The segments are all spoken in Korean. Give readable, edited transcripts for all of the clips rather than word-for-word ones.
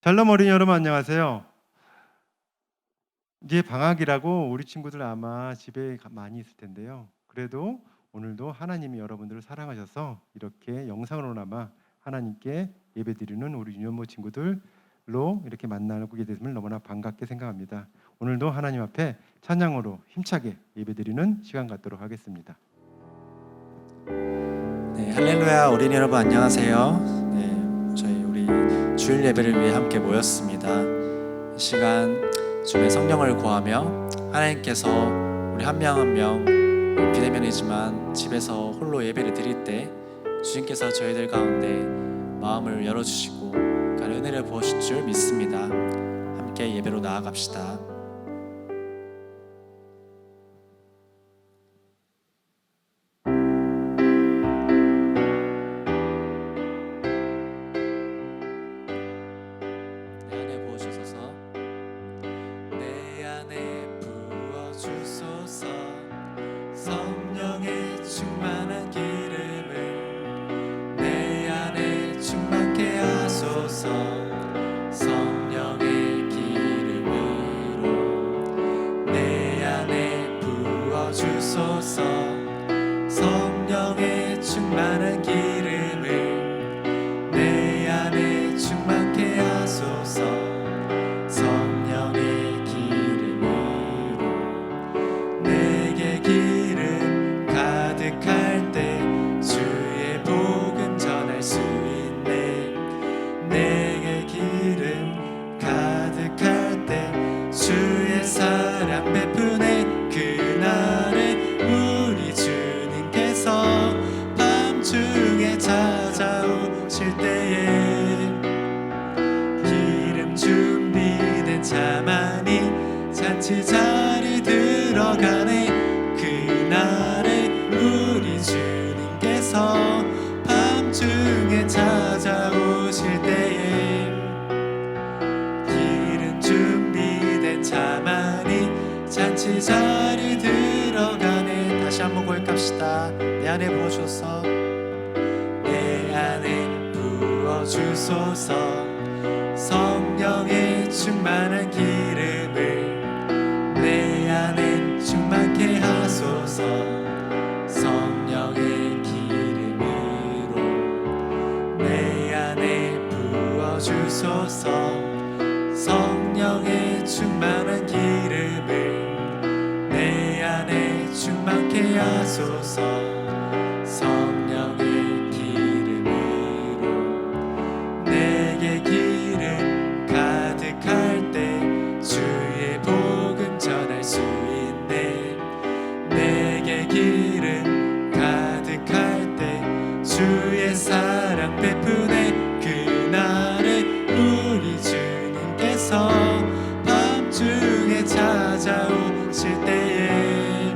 샬롬 어린이 여러분 안녕하세요. 이제 방학이라고 우리 친구들 아마 집에 많이 있을 텐데요. 그래도 오늘도 하나님이 여러분들을 사랑하셔서 이렇게 영상으로나마 하나님께 예배드리는 우리 유년모 친구들로 이렇게 만나게 됐음을 너무나 반갑게 생각합니다. 오늘도 하나님 앞에 찬양으로 힘차게 예배드리는 시간 갖도록 하겠습니다. 네, 할렐루야 어린이 여러분 안녕하세요. 네, 저희 우리 주일 예배를 위해 함께 모였습니다. 이 시간 주의 성령을 구하며 하나님께서 우리 한 명 한 명 비대면이지만 집에서 홀로 예배를 드릴 때 주님께서 저희들 가운데 마음을 열어주시고 은혜를 부어주실 줄 믿습니다. 함께 예배로 나아갑시다. 성령의 충만한 기름을 내 안에 충만케 하소서. 성령의 기름으로 내 안에 부어주소서. 성령의 충만한 기름을 내 안에 충만케 하소서. 성령의 기름으로 내게 기름 가득할 때 주의 복음 전할 수 있네. 내게 기름 가득할 때 주의 사랑 베푸네. 그날에 우리 주님께서 밤중에 찾아오실 때에 기름 준비된 자만이 잔치 자리 들어가네. 그날에 우리 주님께서 밤중에 찾아오실 때에 기름 준비된 자만이 잔치 자리 들어가네. 다시 한번 고백합시다. 내 안에 부어주소서. 내 안에 부어주소서. 성령의 충만한 기름을 내 안에 충만케 하소서. 성령의 기름으로 내 안에 부어주소서. 성령의 충만한 기름을 내 안에 충만케 하소서. 성령의 기름으로 내게 기름 가득할 때 주의 복음 전할 수 있네. 내게 기름 가득할 때 주의 사랑 베푸네. 그날에 우리 주님께서 밤중에 찾아오실 때에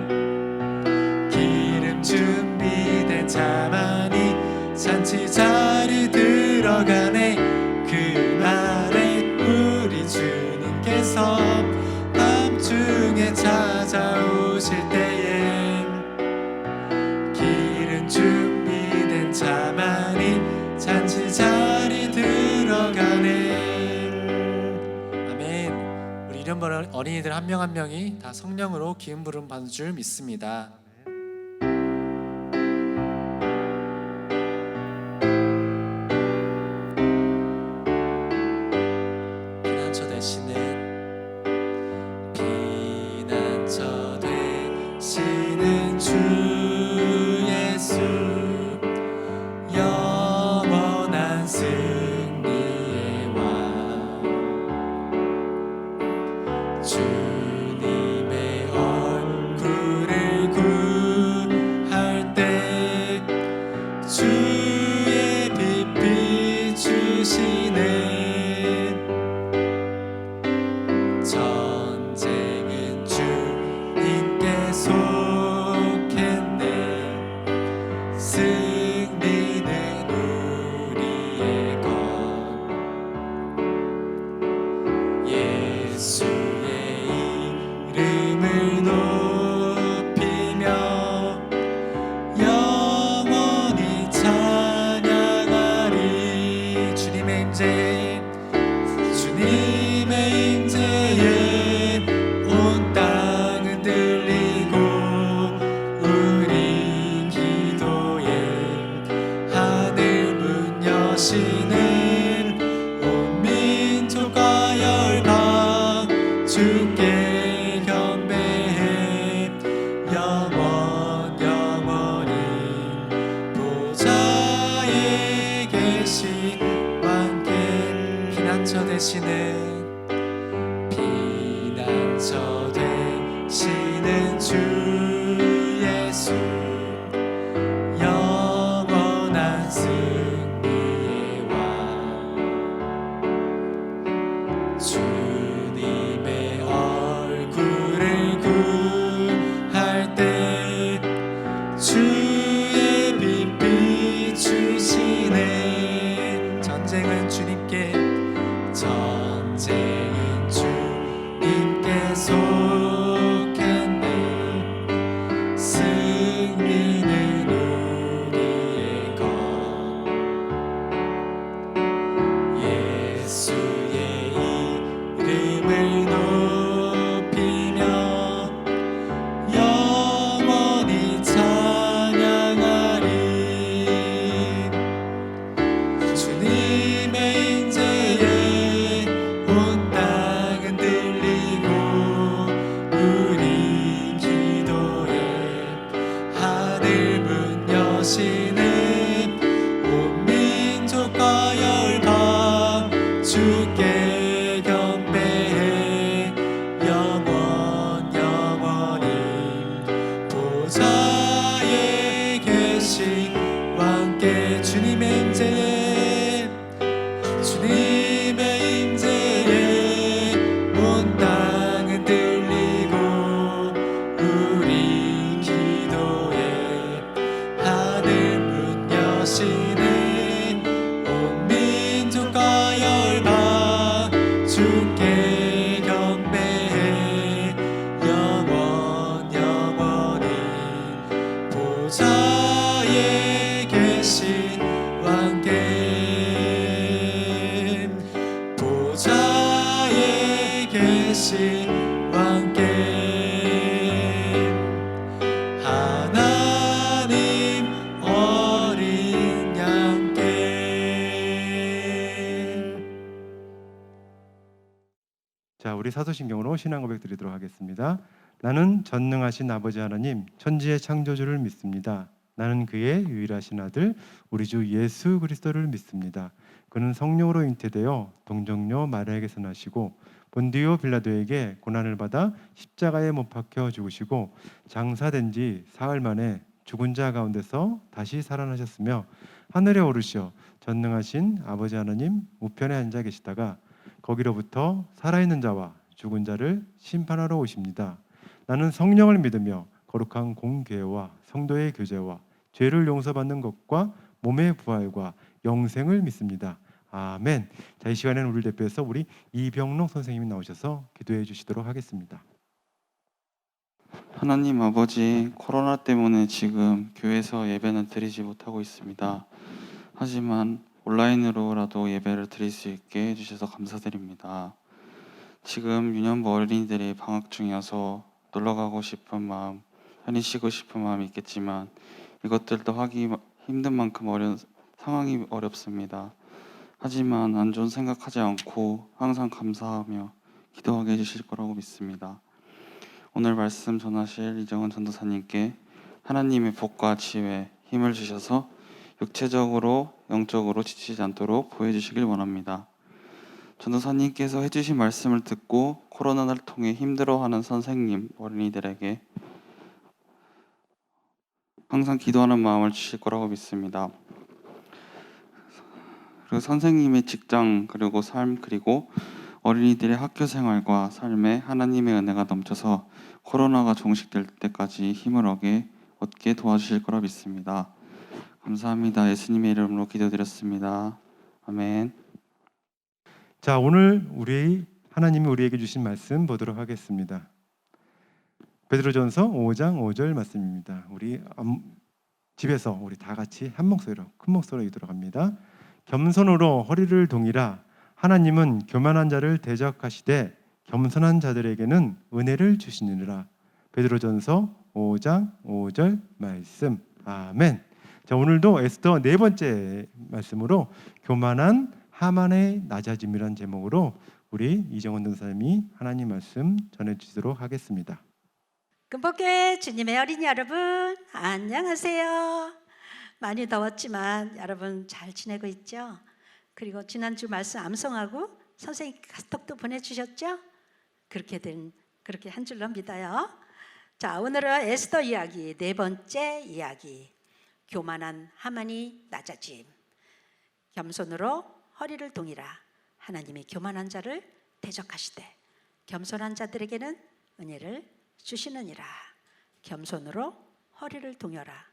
기름 준비된 자만이 잔치 자리 들어가네. 그날에 우리 주님께서 밤중에 찾아오실 때에 기름 준비된 자만이 잔치 자리 들어가네. 아멘. 우리 이런 어린이들 한 명 한 명이 다 성령으로 기름 부름 받는 줄 믿습니다. 피난처 되시는 주 예수 영원한 승리의 왕. 주님의 얼굴을 되시는 피난처 되시는 주 예수 영원한 승리의 왕 주님의 얼굴을 구할 때 주의 빛 비추시네 전쟁은 주님께 속했네 승리는 우리의 것 예수의 이름을 높이며 영원히 찬양하리 주님의 임재에 온 땅은 들리고 우리 기도에 하늘 문 여시네 온 민족과 열방 주께 경배해 영원히 보좌에 계신 왕께 주님의 임재에 온 땅은 들리고 우리 기도에 하늘 문 여시네 온 민족과 열방 주께 경배해 영원히 보좌에 계신 왕께 보좌에 계신 왕께 하나님 어린 양께 자, 우리 사도신경으로 신앙 고백 드리도록 하겠습니다. 나는 전능하신 아버지 하나님 천지의 창조주를 믿습니다. 나는 그의 유일하신 아들 우리 주 예수 그리스도를 믿습니다. 그는 성령으로 잉태되어 동정녀 마리아에게서 나시고 본디오 빌라도에게 고난을 받아 십자가에 못 박혀 죽으시고 장사된 지 사흘 만에 죽은 자 가운데서 다시 살아나셨으며 하늘에 오르시어 전능하신 아버지 하나님 우편에 앉아 계시다가 거기로부터 살아있는 자와 죽은 자를 심판하러 오십니다. 나는 성령을 믿으며 거룩한 공교회와 성도의 교제와 죄를 용서받는 것과 몸의 부활과 영생을 믿습니다. 아멘. 자, 이 시간에는 우리를 대표해서 우리 이병록 선생님이 나오셔서 기도해 주시도록 하겠습니다. 하나님 아버지, 코로나 때문에 지금 교회에서 예배는 드리지 못하고 있습니다. 하지만 온라인으로라도 예배를 드릴 수 있게 해주셔서 감사드립니다. 지금 유년부 어린이들이 방학 중이어서 놀러가고 싶은 마음, 편히 쉬고 싶은 마음이 있겠지만 이것들도 하기 힘든 만큼 상황이 어렵습니다. 하지만 안 좋은 생각하지 않고 항상 감사하며 기도하게 해주실 거라고 믿습니다. 오늘 말씀 전하실 이정은 전도사님께 하나님의 복과 지혜, 힘을 주셔서 육체적으로, 영적으로 지치지 않도록 보여주시길 원합니다. 전도사님께서 해주신 말씀을 듣고 코로나를 통해 힘들어하는 선생님, 어린이들에게 항상 기도하는 마음을 주실 거라고 믿습니다. 그리고 선생님의 직장, 그리고 삶, 그리고 어린이들의 학교 생활과 삶에 하나님의 은혜가 넘쳐서 코로나가 종식될 때까지 힘을 얻게 도와주실 거라 믿습니다. 감사합니다. 예수님의 이름으로 기도드렸습니다. 아멘. 자, 오늘 하나님이 우리에게 주신 말씀 보도록 하겠습니다. 베드로전서 5장 5절 말씀입니다. 우리 집에서 우리 다 같이 한 목소리로, 큰 목소리로 읽도록 합니다. 겸손으로 허리를 동이라. 하나님은 교만한 자를 대적하시되 겸손한 자들에게는 은혜를 주시느니라. 베드로전서 5장 5절 말씀. 아멘. 자, 오늘도 에스더 네 번째 말씀으로 교만한 하만의 낮아짐이란 제목으로 우리 이정원 전사님이 하나님 말씀 전해주시도록 하겠습니다. 금복교회 주님의 어린이 여러분, 안녕하세요. 많이 더웠지만 여러분 잘 지내고 있죠? 그리고 지난주 말씀 암송하고 선생님 카톡도 보내주셨죠? 그렇게 한 줄로 믿어요. 자, 오늘은 에스더 이야기 네 번째 이야기. 교만한 하만이 낮아짐. 겸손으로 허리를 동이라. 하나님이 교만한 자를 대적하시되 겸손한 자들에게는 은혜를 주시느니라. 겸손으로 허리를 동여라.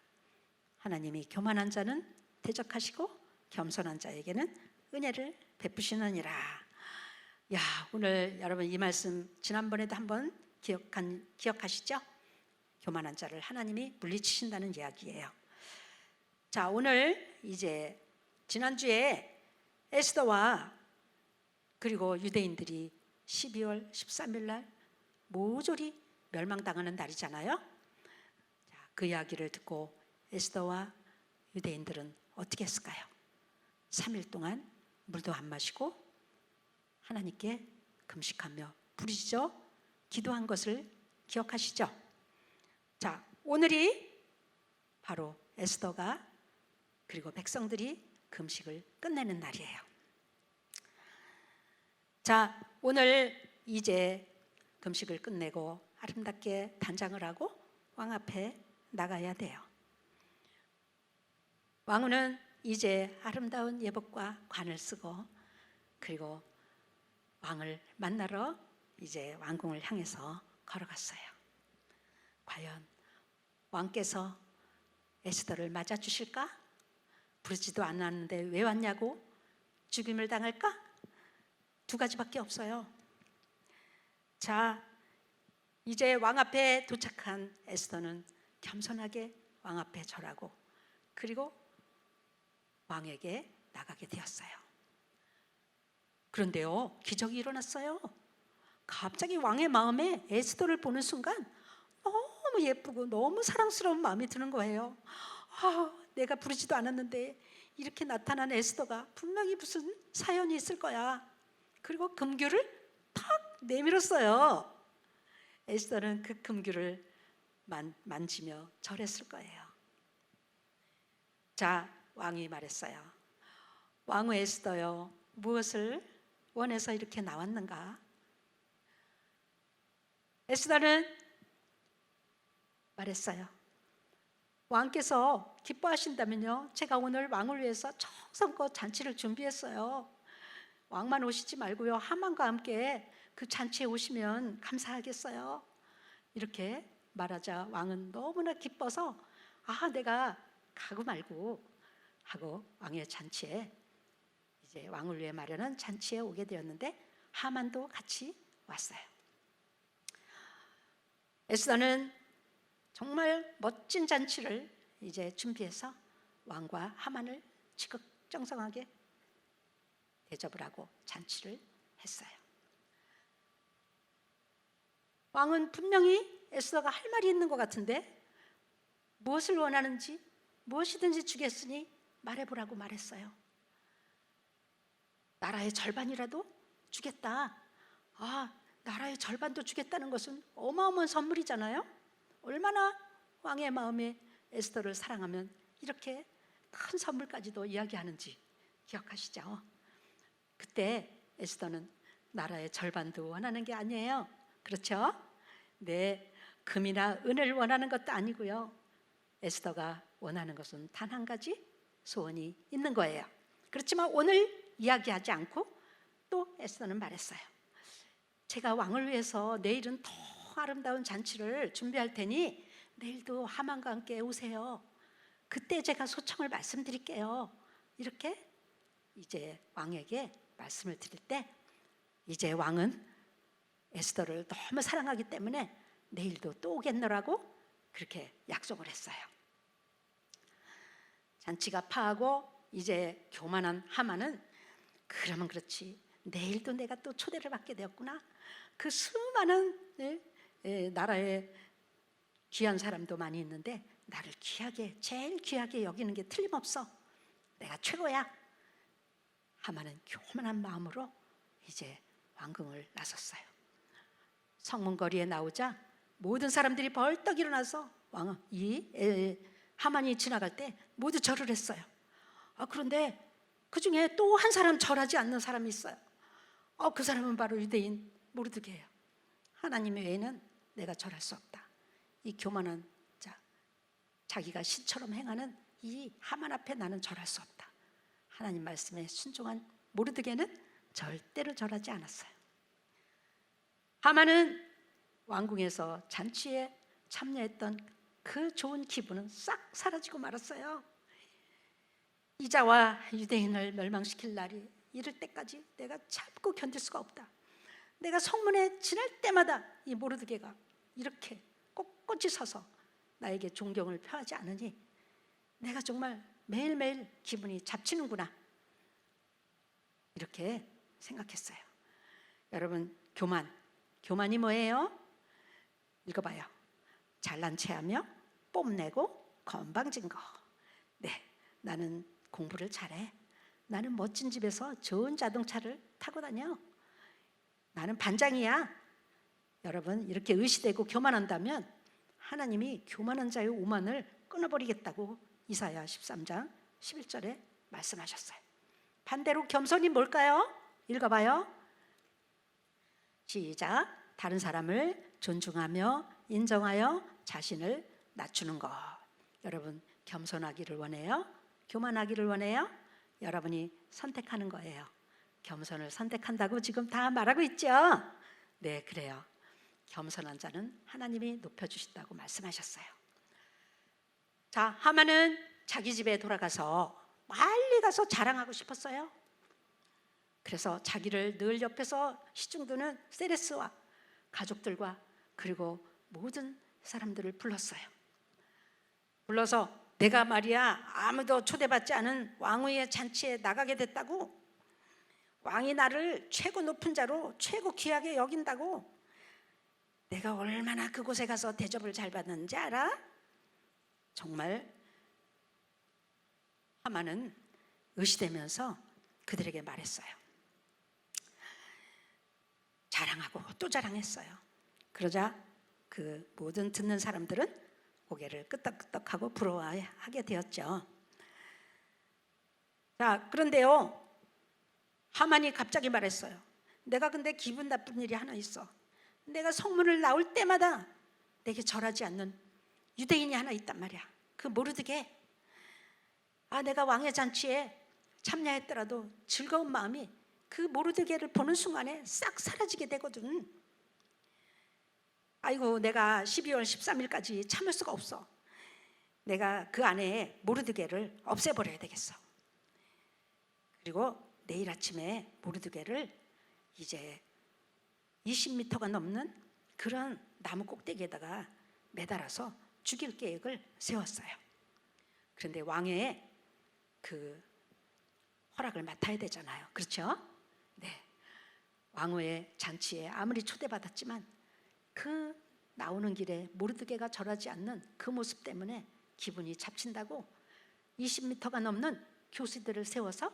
하나님이 교만한 자는 대적하시고 겸손한 자에게는 은혜를 베푸시느니라. 야, 오늘 여러분 이 말씀 지난번에도 한번 기억하시죠? 교만한 자를 하나님이 물리치신다는 이야기예요. 자, 오늘 이제 지난주에 에스더와 그리고 유대인들이 12월 13일 날 모조리 멸망당하는 날이잖아요. 자, 그 이야기를 듣고 에스더와 유대인들은 어떻게 했을까요? 3일 동안 물도 안 마시고 하나님께 금식하며 부르짖어 기도한 것을 기억하시죠? 자, 오늘이 바로 에스더가 그리고 백성들이 금식을 끝내는 날이에요. 자, 오늘 이제 금식을 끝내고 아름답게 단장을 하고 왕 앞에 나가야 돼요. 왕후는 이제 아름다운 예복과 관을 쓰고 그리고 왕을 만나러 이제 왕궁을 향해서 걸어갔어요. 과연 왕께서 에스더를 맞아주실까? 부르지도 않았는데 왜 왔냐고 죽임을 당할까? 두 가지밖에 없어요. 자, 이제 왕 앞에 도착한 에스더는 겸손하게 왕 앞에 절하고 그리고 왕에게 나가게 되었어요. 그런데요, 기적이 일어났어요. 갑자기 왕의 마음에 에스더를 보는 순간 너무 예쁘고 너무 사랑스러운 마음이 드는 거예요. 내가 부르지도 않았는데 이렇게 나타난 에스더가 분명히 무슨 사연이 있을 거야. 그리고 금규를 탁 내밀었어요. 에스더는 그 금규를 만지며 절했을 거예요. 자, 왕이 말했어요. 왕후 에스더요, 무엇을 원해서 이렇게 나왔는가? 에스더는 말했어요. 왕께서 기뻐하신다면요, 제가 오늘 왕을 위해서 정성껏 잔치를 준비했어요. 왕만 오시지 말고요, 하만과 함께 그 잔치에 오시면 감사하겠어요. 이렇게 말하자 왕은 너무나 기뻐서 내가 가고 말고 하고 왕의 잔치에 이제 왕을 위해 마련한 잔치에 오게 되었는데 하만도 같이 왔어요. 에스더는 정말 멋진 잔치를 이제 준비해서 왕과 하만을 지극정성하게 대접을 하고 잔치를 했어요. 왕은 분명히 에스더가 할 말이 있는 것 같은데 무엇을 원하는지 무엇이든지 주겠으니 말해보라고 말했어요. 나라의 절반이라도 주겠다. 나라의 절반도 주겠다는 것은 어마어마한 선물이잖아요. 얼마나 왕의 마음에 에스더를 사랑하면 이렇게 큰 선물까지도 이야기하는지 기억하시죠? 그때 에스더는 나라의 절반도 원하는 게 아니에요. 그렇죠? 네, 금이나 은을 원하는 것도 아니고요. 에스더가 원하는 것은 단 한 가지 소원이 있는 거예요. 그렇지만 오늘 이야기하지 않고 또 에스더는 말했어요. 제가 왕을 위해서 내일은 더 아름다운 잔치를 준비할 테니 내일도 하만과 함께 오세요. 그때 제가 소청을 말씀드릴게요. 이렇게 이제 왕에게 말씀을 드릴 때 이제 왕은 에스더를 너무 사랑하기 때문에 내일도 또 오겠노라고 그렇게 약속을 했어요. 잔치가 파하고 이제 교만한 하만은 그러면 그렇지, 내일도 내가 또 초대를 받게 되었구나. 그 수많은 나라에 귀한 사람도 많이 있는데 나를 귀하게, 제일 귀하게 여기는 게 틀림없어. 내가 최고야. 하만은 교만한 마음으로 이제 왕궁을 나섰어요. 성문거리에 나오자 모든 사람들이 벌떡 일어나서 하만이 지나갈 때 모두 절을 했어요. 그런데 그 중에 또 한 사람 절하지 않는 사람이 있어요. 그 사람은 바로 유대인 모르드게예요. 하나님 외에는 내가 절할 수 없다. 이 교만한 자기가 신처럼 행하는 이 하만 앞에 나는 절할 수 없다. 하나님 말씀에 순종한 모르드게는 절대로 절하지 않았어요. 하만은 왕궁에서 잔치에 참여했던 그 좋은 기분은 싹 사라지고 말았어요. 이자와 유대인을 멸망시킬 날이 이를 때까지 내가 참고 견딜 수가 없다. 내가 성문에 지날 때마다 이 모르드게가 이렇게 꼿꼿이 서서 나에게 존경을 표하지 않으니 내가 정말 매일매일 기분이 잡치는구나, 이렇게 생각했어요. 여러분, 교만이 뭐예요? 읽어봐요. 잘난 체하며 뽐내고 건방진 거. 네, 나는 공부를 잘해. 나는 멋진 집에서 좋은 자동차를 타고 다녀. 나는 반장이야. 여러분, 이렇게 의시되고 교만한다면 하나님이 교만한 자의 오만을 끊어버리겠다고 이사야 13장 11절에 말씀하셨어요. 반대로 겸손이 뭘까요? 읽어봐요. 시작. 다른 사람을 존중하며 인정하여 자신을 낮추는 것. 여러분, 겸손하기를 원해요? 교만하기를 원해요? 여러분이 선택하는 거예요. 겸손을 선택한다고 지금 다 말하고 있죠? 네, 그래요. 겸손한 자는 하나님이 높여주신다고 말씀하셨어요. 자, 하만은 자기 집에 돌아가서 빨리 가서 자랑하고 싶었어요. 그래서 자기를 늘 옆에서 시중드는 세레스와 가족들과 그리고 모든 사람들을 불렀어요. 불러서 내가 말이야 아무도 초대받지 않은 왕후의 잔치에 나가게 됐다고, 왕이 나를 최고 높은 자로 최고 귀하게 여긴다고, 내가 얼마나 그곳에 가서 대접을 잘 받는지 알아? 정말 하만은 의시되면서 그들에게 말했어요. 자랑하고 또 자랑했어요. 그러자 그 모든 듣는 사람들은 고개를 끄덕끄덕하고 부러워하게 되었죠. 자, 그런데요, 하만이 갑자기 말했어요. 내가 근데 기분 나쁜 일이 하나 있어. 내가 성문을 나올 때마다 내게 절하지 않는 유대인이 하나 있단 말이야. 그 모르드게. 내가 왕의 잔치에 참여했더라도 즐거운 마음이 그 모르드게를 보는 순간에 싹 사라지게 되거든. 아이고, 내가 12월 13일까지 참을 수가 없어. 내가 그 안에 모르드게를 없애버려야 되겠어. 그리고 내일 아침에 모르드게를 이제 20m가 넘는 그런 나무 꼭대기에다가 매달아서 죽일 계획을 세웠어요. 그런데 왕의 그 허락을 맡아야 되잖아요. 그렇죠? 네. 왕후의 잔치에 아무리 초대받았지만 그 나오는 길에 모르드게가 절하지 않는 그 모습 때문에 기분이 잡친다고 20m가 넘는 교수들을 세워서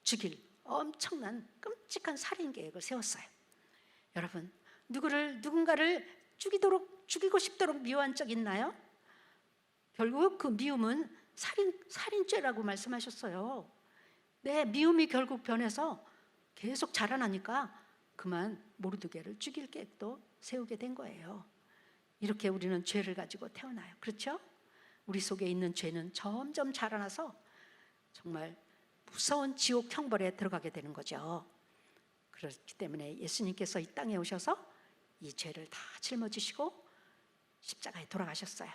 죽일 엄청난 끔찍한 살인 계획을 세웠어요. 여러분, 누군가를 죽이고 싶도록 미워한 적 있나요? 결국 그 미움은 살인죄라고 말씀하셨어요. 네, 미움이 결국 변해서 계속 자라나니까 그만 모르드게를 죽일 계획도 세우게 된 거예요. 이렇게 우리는 죄를 가지고 태어나요. 그렇죠? 우리 속에 있는 죄는 점점 자라나서 정말 무서운 지옥 형벌에 들어가게 되는 거죠. 그렇기 때문에 예수님께서 이 땅에 오셔서 이 죄를 다 짊어지시고 십자가에 돌아가셨어요.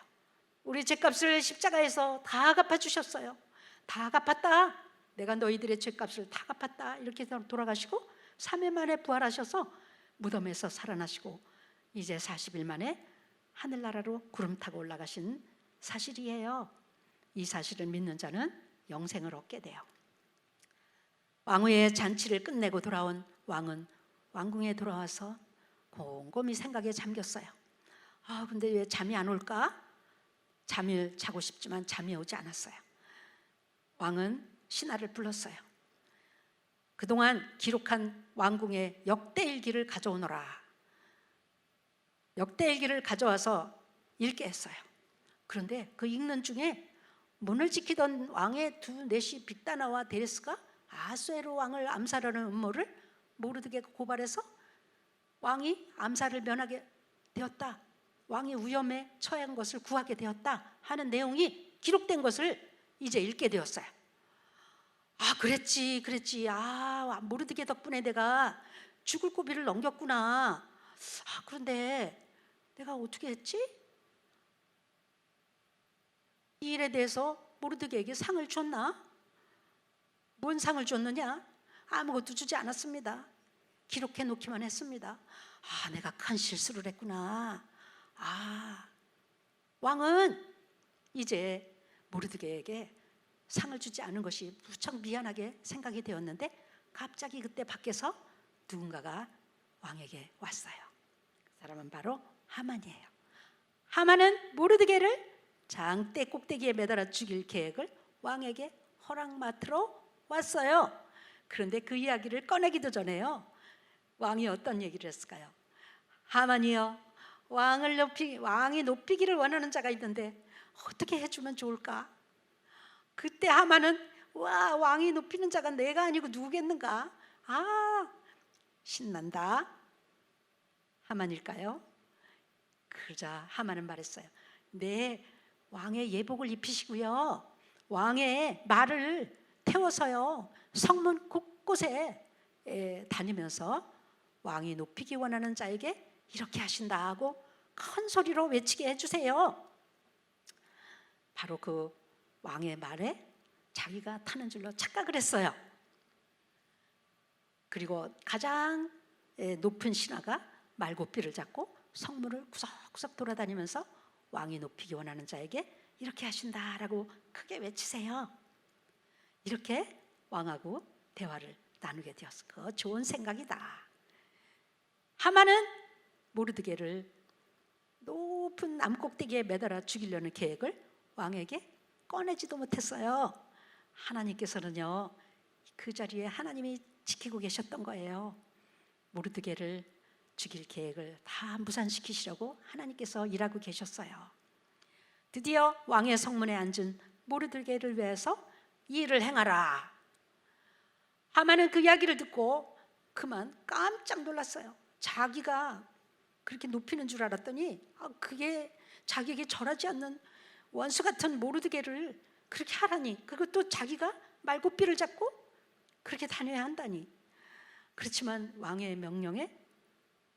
우리 죄값을 십자가에서 다 갚아주셨어요. 다 갚았다. 내가 너희들의 죄값을 다 갚았다. 이렇게 돌아가시고 3일 만에 부활하셔서 무덤에서 살아나시고 이제 40일 만에 하늘나라로 구름 타고 올라가신 사실이에요. 이 사실을 믿는 자는 영생을 얻게 돼요. 왕후의 잔치를 끝내고 돌아온 왕은 왕궁에 돌아와서 곰곰이 생각에 잠겼어요. 근데 왜 잠이 안 올까? 잠을 자고 싶지만 잠이 오지 않았어요. 왕은 신하를 불렀어요. 그동안 기록한 왕궁의 역대일기를 가져오너라. 역대일기를 가져와서 읽게 했어요. 그런데 그 읽는 중에 문을 지키던 왕의 두 내시 빅다나와 데레스가 아수에로 왕을 암살하는 음모를 모르드게가 고발해서 왕이 암살을 면하게 되었다. 왕이 위험에 처한 것을 구하게 되었다 하는 내용이 기록된 것을 이제 읽게 되었어요. 아, 그랬지. 아, 모르드게 덕분에 내가 죽을 고비를 넘겼구나. 아, 그런데 내가 어떻게 했지? 이 일에 대해서 모르드게에게 상을 줬나? 뭔 상을 줬느냐? 아무것도 주지 않았습니다. 기록해 놓기만 했습니다. 아, 내가 큰 실수를 했구나. 아, 왕은 이제 모르드게에게 상을 주지 않은 것이 무척 미안하게 생각이 되었는데 갑자기 그때 밖에서 누군가가 왕에게 왔어요. 그 사람은 바로 하만이에요. 하만은 모르드게를 장대 꼭대기에 매달아 죽일 계획을 왕에게 허락 맡으러 왔어요. 그런데 그 이야기를 꺼내기도 전에요, 왕이 어떤 얘기를 했을까요? 하만이여, 왕이 높이기를 원하는 자가 있는데 어떻게 해주면 좋을까? 그때 하만은 와, 왕이 높이는 자가 내가 아니고 누구겠는가? 아, 신난다. 하만일까요? 그러자 하만은 말했어요. 네, 왕의 예복을 입히시고요, 왕의 말을 태워서요 성문 곳곳에 다니면서 왕이 높이기 원하는 자에게 이렇게 하신다 하고 큰 소리로 외치게 해주세요. 바로 그 왕의 말에 자기가 타는 줄로 착각을 했어요. 그리고 가장 높은 신하가 말고삐를 잡고 성문을 구석구석 돌아다니면서 왕이 높이기 원하는 자에게 이렇게 하신다라고 크게 외치세요. 이렇게 왕하고 대화를 나누게 되었어. 그 좋은 생각이다. 하만은 모르드게를 높은 남꼭대기에 매달아 죽이려는 계획을 왕에게 꺼내지도 못했어요. 하나님께서는요 그 자리에 하나님이 지키고 계셨던 거예요. 모르드게를 죽일 계획을 다 무산시키시려고 하나님께서 일하고 계셨어요. 드디어 왕의 성문에 앉은 모르드게를 위해서 이 일을 행하라. 하만은 그 이야기를 듣고 그만 깜짝 놀랐어요. 자기가 그렇게 높이는 줄 알았더니 그게 자기에게 절하지 않는 원수 같은 모르드게를 그렇게 하라니, 그것도 자기가 말고삐를 잡고 그렇게 다녀야 한다니. 그렇지만 왕의 명령에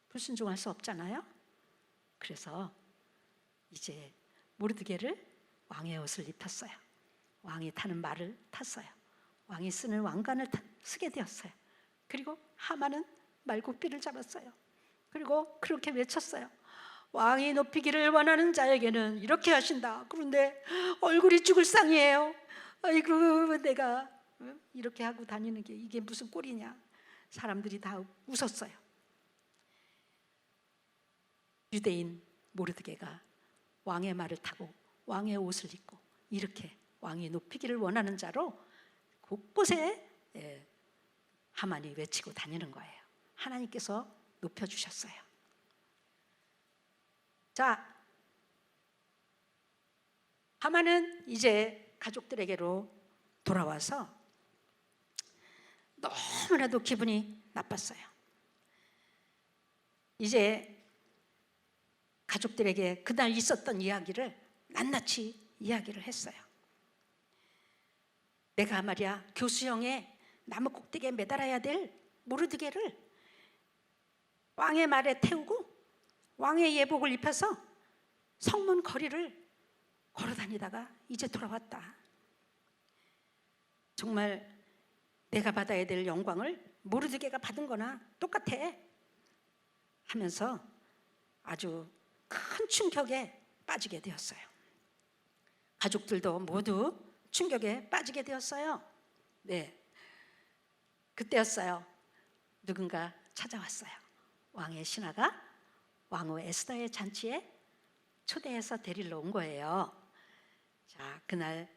불순종할 수 없잖아요. 그래서 이제 모르드게를 왕의 옷을 입혔어요. 왕이 타는 말을 탔어요. 왕이 쓰는 왕관을 쓰게 되었어요. 그리고 하만은 말고삐를 잡았어요. 그리고 그렇게 외쳤어요. 왕이 높이기를 원하는 자에게는 이렇게 하신다. 그런데 얼굴이 죽을 상이에요. 아이고, 내가 이렇게 하고 다니는 게 이게 무슨 꼴이냐. 사람들이 다 웃었어요. 유대인 모르드게가 왕의 말을 타고 왕의 옷을 입고 이렇게 왕이 높이기를 원하는 자로 곳곳에 하만이 외치고 다니는 거예요. 하나님께서 높여주셨어요. 자, 하만은 이제 가족들에게로 돌아와서 너무나도 기분이 나빴어요. 이제 가족들에게 그날 있었던 이야기를 낱낱이 이야기를 했어요. 내가 말이야 교수형에 나무 꼭대기에 매달아야 될 모르드게를 왕의 말에 태우고 왕의 예복을 입혀서 성문 거리를 걸어 다니다가 이제 돌아왔다. 정말 내가 받아야 될 영광을 모르드게가 받은 거나 똑같아 하면서 아주 큰 충격에 빠지게 되었어요. 가족들도 모두 충격에 빠지게 되었어요. 네, 그때였어요. 누군가 찾아왔어요. 왕의 신하가 왕후 에스더의 잔치에 초대해서 데리러 온 거예요. 자, 그날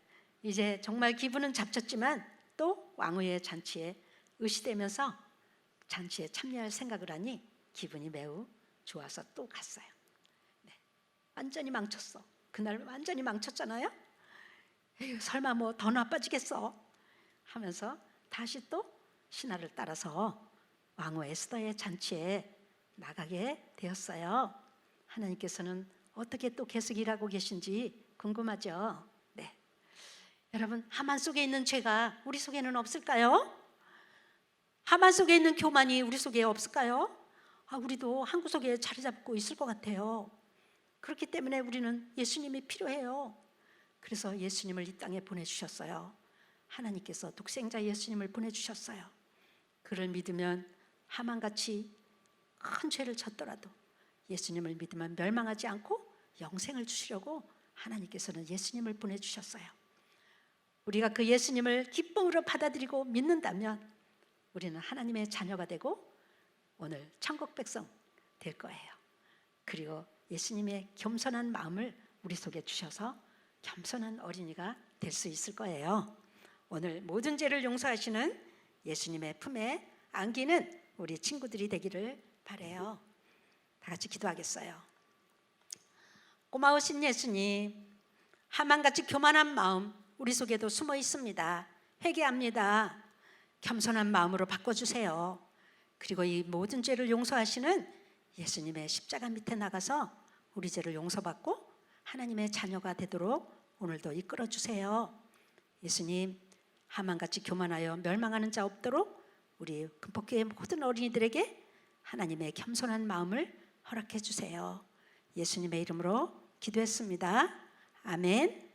이제 정말 기분은 잡쳤지만 또 왕후의 잔치에 의시되면서 잔치에 참여할 생각을 하니 기분이 매우 좋아서 또 갔어요. 네, 완전히 망쳤어. 그날 완전히 망쳤잖아요. 에휴, 설마 뭐 더 나빠지겠어 하면서 다시 또 신하를 따라서 왕후 에스더의 잔치에 나가게 되었어요. 하나님께서는 어떻게 또 계속 일하고 계신지 궁금하죠? 네. 여러분, 하만 속에 있는 죄가 우리 속에는 없을까요? 하만 속에 있는 교만이 우리 속에 없을까요? 우리도 한 구석에 자리 잡고 있을 것 같아요. 그렇기 때문에 우리는 예수님이 필요해요. 그래서 예수님을 이 땅에 보내주셨어요. 하나님께서 독생자 예수님을 보내주셨어요. 그를 믿으면 하만같이 큰 죄를 졌더라도 예수님을 믿으면 멸망하지 않고 영생을 주시려고 하나님께서는 예수님을 보내주셨어요. 우리가 그 예수님을 기쁨으로 받아들이고 믿는다면 우리는 하나님의 자녀가 되고 오늘 천국 백성 될 거예요. 그리고 예수님의 겸손한 마음을 우리 속에 주셔서 겸손한 어린이가 될 수 있을 거예요. 오늘 모든 죄를 용서하시는 예수님의 품에 안기는 우리 친구들이 되기를 바라요. 다 같이 기도하겠어요. 고마우신 예수님, 하만같이 교만한 마음 우리 속에도 숨어 있습니다. 회개합니다. 겸손한 마음으로 바꿔주세요. 그리고 이 모든 죄를 용서하시는 예수님의 십자가 밑에 나가서 우리 죄를 용서받고 하나님의 자녀가 되도록 오늘도 이끌어 주세요. 예수님, 하만같이 교만하여 멸망하는 자 없도록 우리 금폭교회 모든 어린이들에게 하나님의 겸손한 마음을 허락해 주세요. 예수님의 이름으로 기도했습니다. 아멘.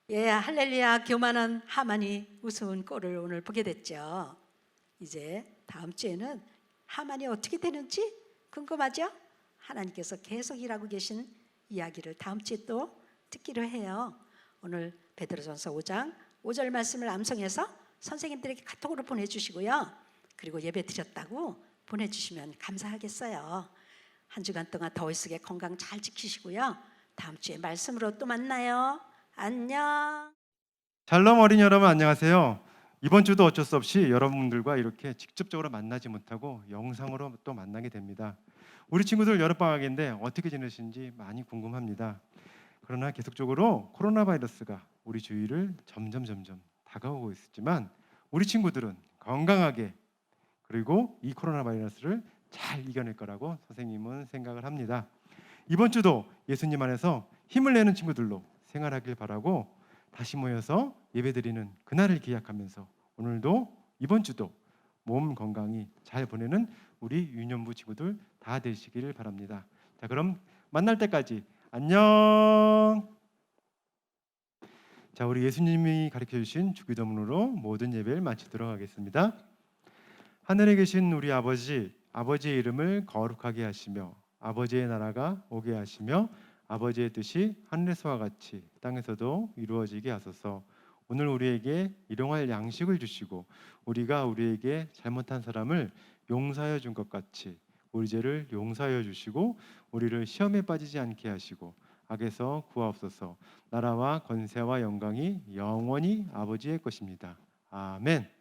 예, 할렐루야. 교만한 하만이 우스운 꼴을 오늘 보게 됐죠. 이제 다음 주에는 하만이 어떻게 되는지 궁금하죠? 하나님께서 계속 일하고 계신 이야기를 다음 주에 또 듣기로 해요. 오늘 베드로전서 5장 5절 말씀을 암송해서 선생님들에게 카톡으로 보내주시고요. 그리고 예배 드렸다고 보내주시면 감사하겠어요. 한 주간 동안 더위 속에 건강 잘 지키시고요. 다음 주에 말씀으로 또 만나요. 안녕. 샬롬 어린이 여러분 안녕하세요. 이번 주도 어쩔 수 없이 여러분들과 이렇게 직접적으로 만나지 못하고 영상으로 또 만나게 됩니다. 우리 친구들 여름방학인데 어떻게 지내시는지 많이 궁금합니다. 그러나 계속적으로 코로나 바이러스가 우리 주위를 점점 다가오고 있지만 우리 친구들은 건강하게 그리고 이 코로나 바이러스를 잘 이겨낼 거라고 선생님은 생각을 합니다. 이번 주도 예수님 안에서 힘을 내는 친구들로 생활하길 바라고 다시 모여서 예배드리는 그날을 기약하면서 오늘도 이번 주도 몸 건강히 잘 보내는 우리 유년부 친구들 다 되시기를 바랍니다. 자, 그럼 만날 때까지 안녕. 자, 우리 예수님이 가르쳐 주신 주기도문으로 모든 예배를 마치도록 하겠습니다. 하늘에 계신 우리 아버지, 아버지의 이름을 거룩하게 하시며 아버지의 나라가 오게 하시며 아버지의 뜻이 하늘에서와 같이 땅에서도 이루어지게 하소서. 오늘 우리에게 일용할 양식을 주시고 우리가 우리에게 잘못한 사람을 용서하여 준 것 같이 우리 죄를 용서하여 주시고 우리를 시험에 빠지지 않게 하시고 악에서 구하옵소서. 나라와 권세와 영광이 영원히 아버지의 것입니다. 아멘.